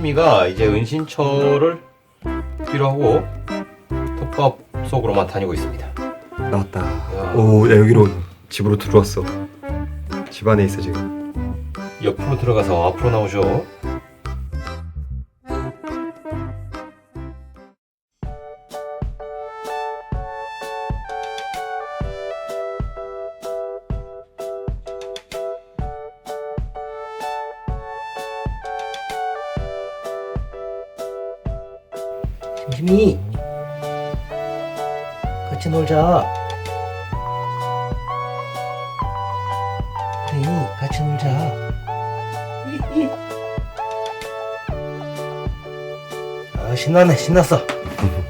심심이가 이제 은신처를 필요하고 톱밥 속으로만 다니고 있습니다. 나왔다. 야. 오, 야, 여기로 집으로 들어왔어. 집 안에 있어 지금. 옆으로 들어가서 앞으로 나오죠. 심심이 같이 놀자. 그래, 같이 놀자. 아, 신나네, 신났어.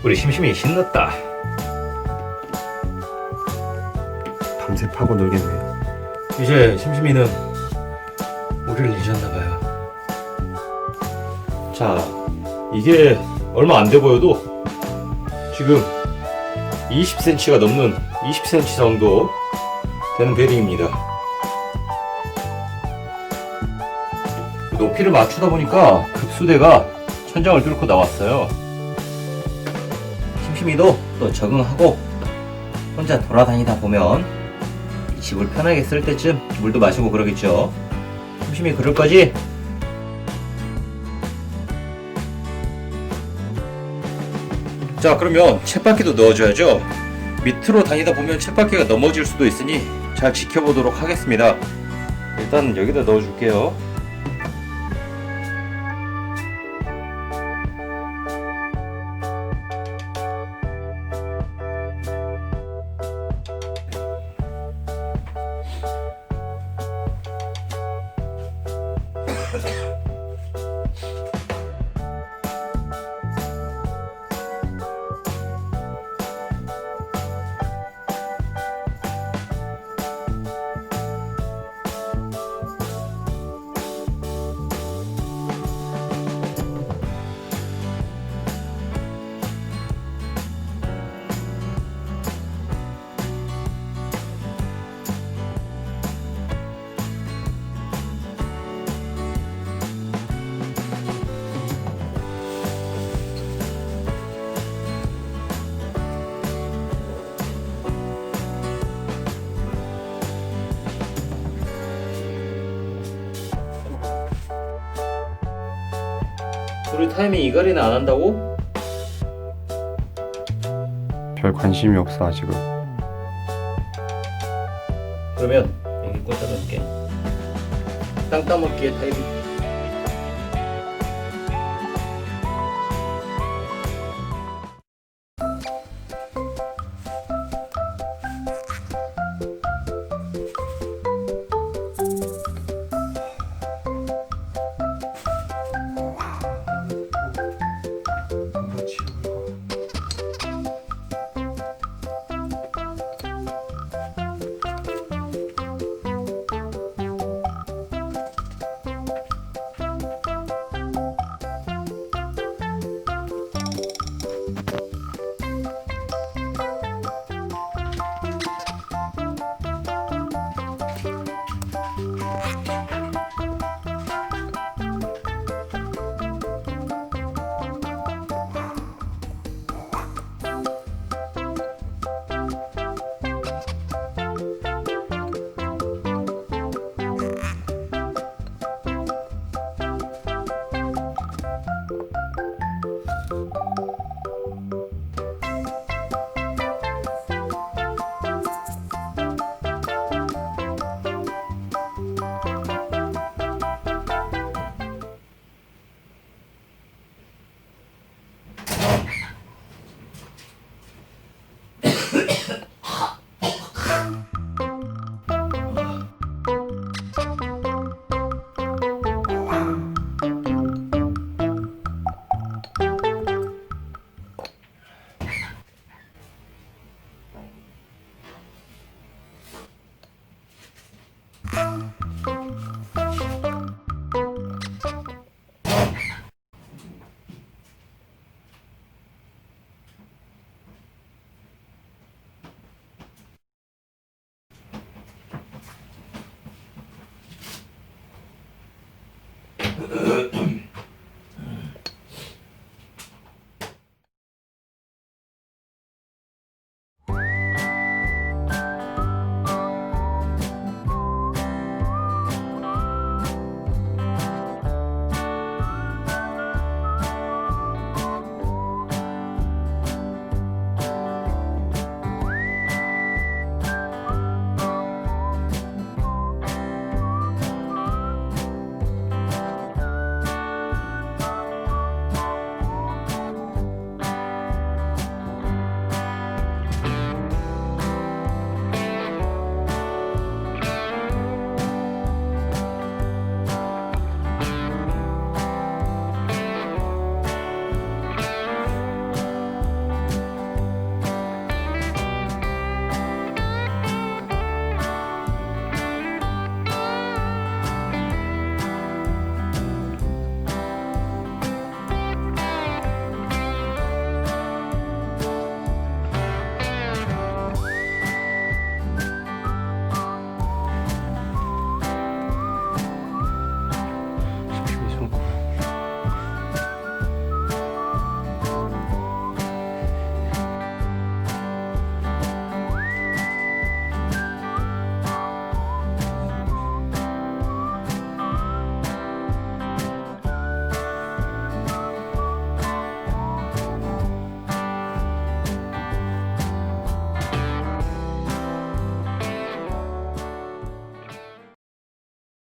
우리 심심이 신났다. 밤새 파고 놀겠네. 이제 심심이는 우리를 잊었나봐요. 자, 이게 얼마 안 돼 보여도 지금 20cm가 넘는 20cm 정도 되는 베딩입니다. 높이를 맞추다 보니까 급수대가 천장을 뚫고 나왔어요. 심심이도 또 적응하고 혼자 돌아다니다 보면 이 집을 편하게 쓸 때쯤 물도 마시고 그러겠죠. 심심이 그럴 거지? 자, 그러면 쳇바퀴도 넣어줘야죠. 밑으로 다니다 보면 쳇바퀴가 넘어질 수도 있으니 잘 지켜보도록 하겠습니다. 일단 여기다 넣어줄게요. 우리 타이밍 이갈이는 안 한다고? 별 관심이 없어 아직은. 그러면 여기 꽂아놓을게. 땅 따먹기에 타이밍